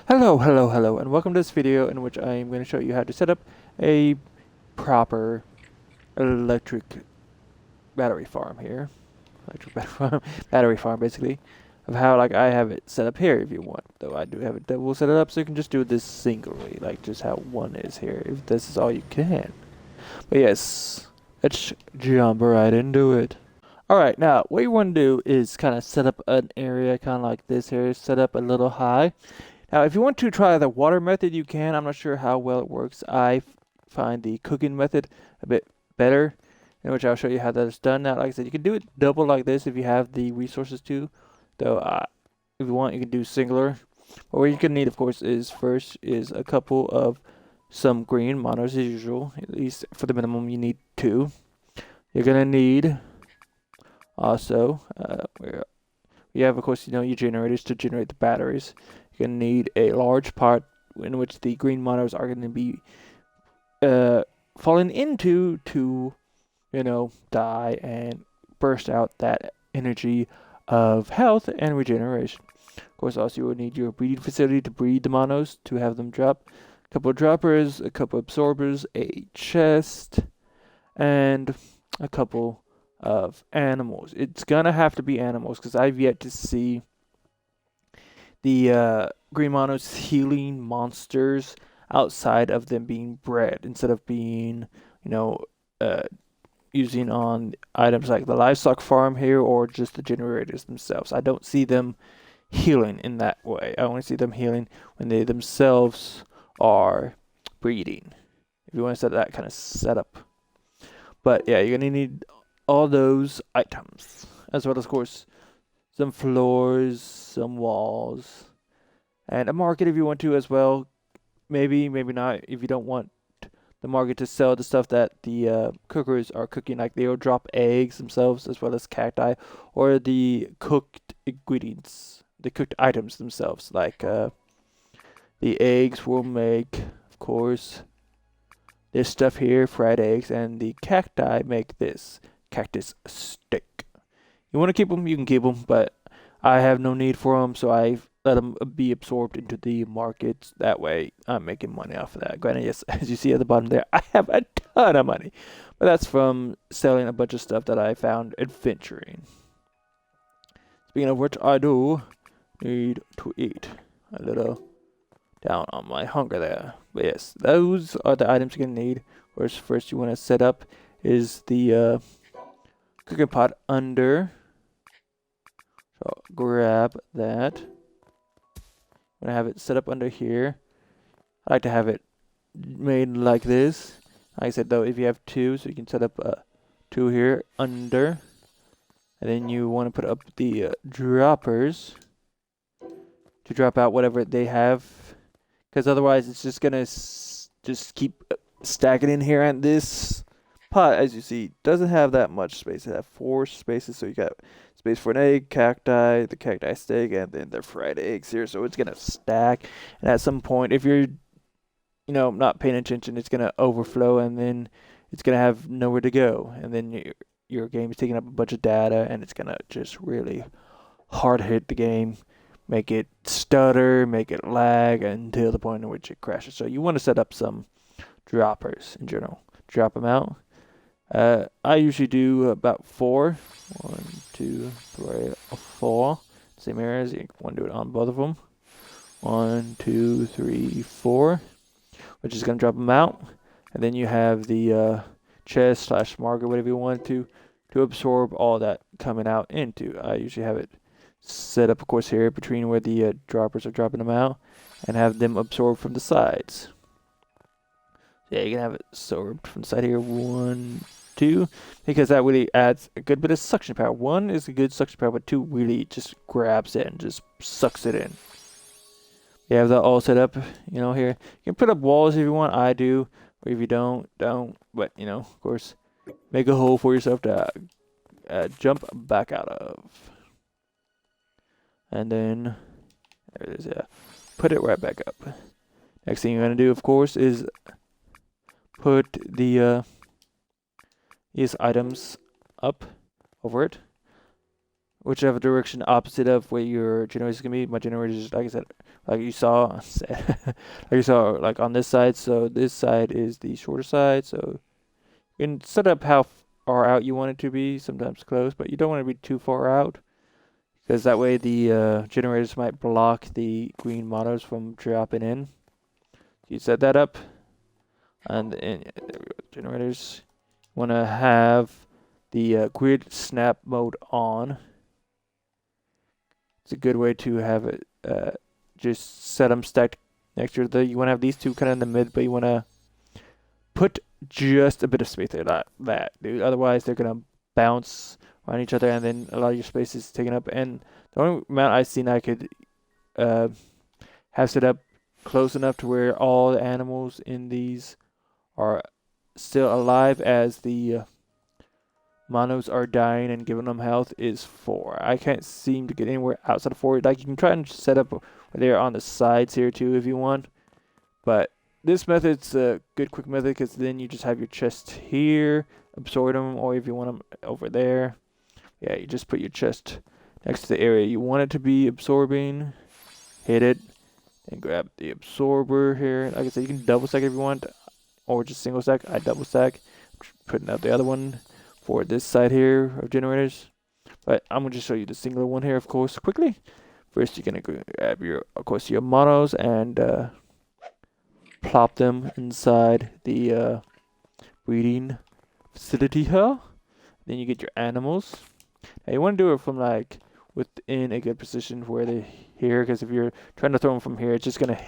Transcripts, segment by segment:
Hello, and welcome to this video in which I am going to show you how to set up a proper electric battery farm here. Electric battery farm, battery farm basically, of how like I have it set up here if you want. Though I do have it double set it up so you can just do this singly, like just how one is here, if this is all you can. But yes, let's jump right into it. Alright, now what you want to do is kind of set up an area kind of like this here, set up a little high. Now, if you want to try the water method, you can. I'm not sure how well it works. I find the cooking method a bit better, in which I'll show you how that is done. Now, like I said, you can do it double like this if you have the resources to. Though, if you want, you can do singular. But what you can need, of course, is first is a couple of some green monos as usual. At least for the minimum, you need 2. You're gonna need also we have, of course, your generators to generate the batteries. You're going to need a large pot in which the green monos are going to be falling into to, die and burst out that energy of health and regeneration. Of course, also you will need your breeding facility to breed the monos to have them drop. A couple of droppers, a couple of absorbers, a chest, and a couple of animals. It's gonna have to be animals because I've yet to see the green monos healing monsters outside of them being bred instead of being, using on items like the livestock farm here or just the generators themselves. I don't see them healing in that way. I only see them healing when they themselves are breeding. If you want to set that kind of setup. But yeah, you're gonna need all those items, as well as, of course, some floors, some walls, and a market if you want to as well. Maybe not if you don't want the market to sell the stuff that the cookers are cooking, like they'll drop eggs themselves as well as cacti, or the cooked ingredients, the cooked items themselves, like the eggs will make, of course, this stuff here, fried eggs, and the cacti make this cactus steak. You want to keep them, you can keep them, but I have no need for them, so I let them be absorbed into the markets. That way, I'm making money off of that. Granted, yes, as you see at the bottom there, I have a ton of money, but that's from selling a bunch of stuff that I found adventuring. Speaking of which, I do need to eat a little down on my hunger there. But yes, those are the items you're gonna need. First you want to set up is the cooking pot under. So grab that. I'm gonna have it set up under here. I like to have it made like this. Like I said though, if you have 2, so you can set up 2 here under, and then you want to put up the droppers to drop out whatever they have, because otherwise it's just gonna just keep stacking in here. And this pot, as you see, doesn't have that much space. It has 4 spaces, so you got space for an egg, cacti, the cacti steak, and then the fried eggs here. So it's gonna stack, and at some point, if you're not paying attention, it's gonna overflow, and then it's gonna have nowhere to go, and then your game is taking up a bunch of data, and it's gonna just really hard hit the game, make it stutter, make it lag until the point in which it crashes. So you want to set up some droppers in general. Drop them out. I usually do about 4. 1, 2, 3, 4. Same areas. You want to do it on both of them. 1, 2, 3, 4. Which is going to drop them out. And then you have the chest / market, whatever you want to absorb all that coming out into. I usually have it set up, of course, here between where the droppers are dropping them out, and have them absorbed from the sides. Yeah, you can have it absorbed from the side here. 1, 2, because that really adds a good bit of suction power. 1 is a good suction power, but 2 really just grabs it and just sucks it in. You have that all set up, here. You can put up walls if you want. I do. Or if you don't. But, of course, make a hole for yourself to jump back out of. And then, there it is, yeah. Put it right back up. Next thing you're going to do, of course, is put the these items up over it. whichever direction opposite of where your generator is gonna be. My generator is, like I said, like you saw, like you saw, like on this side. So this side is the shorter side. So you can set up how far out you want it to be. Sometimes close, but you don't want to be too far out, because that way the generators might block the green models from dropping in. You set that up, and there we go. Generators want to have the grid snap mode on. It's a good way to have it just set them stacked next to the. You want to have these two kind of in the mid, but you want to put just a bit of space there, like that, dude. Otherwise, they're gonna bounce around each other, and then a lot of your space is taken up. And the only amount I've seen I could have set up close enough to where all the animals in these are still alive as the monos are dying and giving them health is 4. I can't seem to get anywhere outside of 4. Like, you can try and set up where they're on the sides here too if you want, but this method's a good quick method, because then you just have your chest here, absorb them, or if you want them over there, yeah, you just put your chest next to the area you want it to be absorbing, hit it, and grab the absorber here. Like I said, you can double stack if you want, or just single stack. I double stack, putting out the other one for this side here of generators. But I'm gonna just show you the singular one here, of course, quickly. First, you're gonna grab your, of course, your monos and plop them inside the breeding facility here. Then you get your animals. Now you want to do it from like within a good position where they're here, because if you're trying to throw them from here, it's just gonna,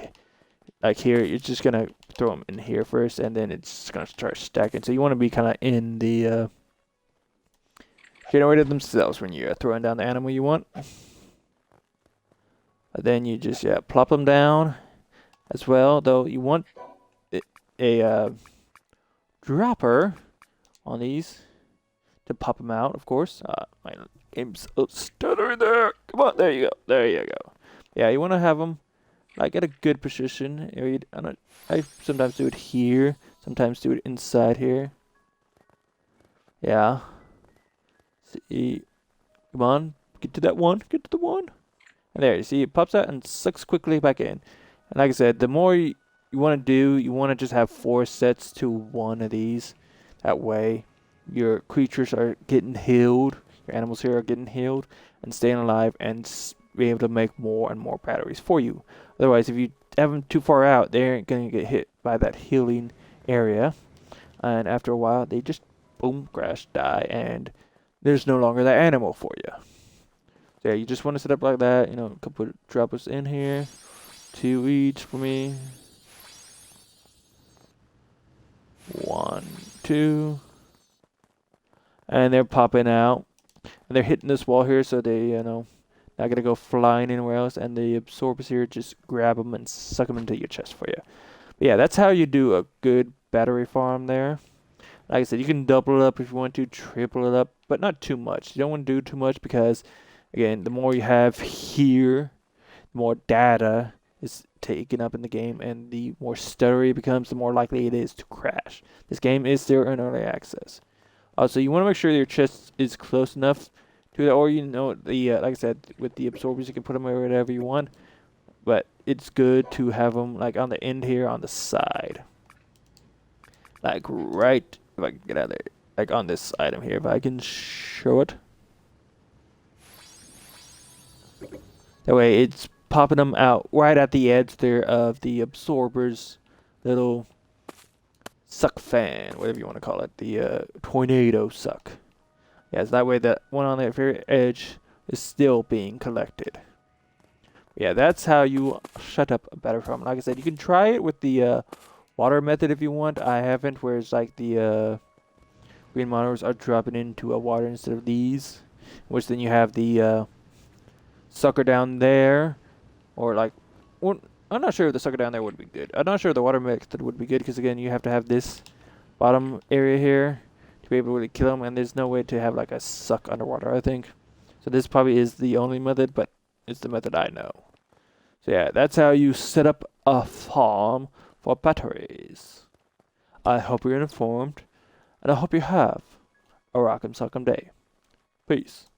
like here, you're just gonna throw them in here first, and then it's gonna start stacking. So you want to be kind of in the generator themselves when you're throwing down the animal you want. But then you just plop them down as well. Though you want a dropper on these to pop them out, of course. My game's stuttering there. Come on, there you go. There you go. Yeah, you want to have them like at a good position. I sometimes do it here. Sometimes do it inside here. Yeah. See, come on, get to that one. Get to the one. And there, you see, it pops out and sucks quickly back in. And like I said, the more you want to do, you want to just have 4 sets to one of these. That way, your creatures are getting healed, your animals here are getting healed and staying alive, and be able to make more and more batteries for you. Otherwise, if you have them too far out, they're going to get hit by that healing area. And after a while, they just, boom, crash, die, and there's no longer that animal for you. So yeah, you just want to set up like that. You know, a couple of droppers in here. 2 each for me. 1, 2. And they're popping out. And they're hitting this wall here, so they, not going to go flying anywhere else. And the absorbers here just grab them and suck them into your chest for you. But yeah, that's how you do a good battery farm there. Like I said, you can double it up if you want to, triple it up, but not too much. You don't want to do too much because, again, the more you have here, the more data is taken up in the game, and the more stuttery it becomes, the more likely it is to crash. This game is still in early access. Also, you want to make sure your chest is close enough to that, or like I said, with the absorbers, you can put them wherever you want. But it's good to have them like on the end here, on the side, like right. If I can get out of there, like on this item here, if I can show it. That way, it's popping them out right at the edge there of the absorber's little suck fan, whatever you want to call it, the tornado suck. Yeah, so that way that one on the very edge is still being collected. Yeah, that's how you shut up a battery farm. Like I said, you can try it with the water method if you want. I haven't, where it's like the green monitors are dropping into a water instead of these, which then you have the sucker down there, or like, well, I'm not sure if the sucker down there would be good. I'm not sure the water method would be good, because again, you have to have this bottom area here to be able to really kill them, and there's no way to have like a suck underwater, I think. So this probably is the only method, but it's the method I know. So yeah, that's how you set up a farm for batteries. I hope you're informed, and I hope you have a rock'em sock'em day. Peace.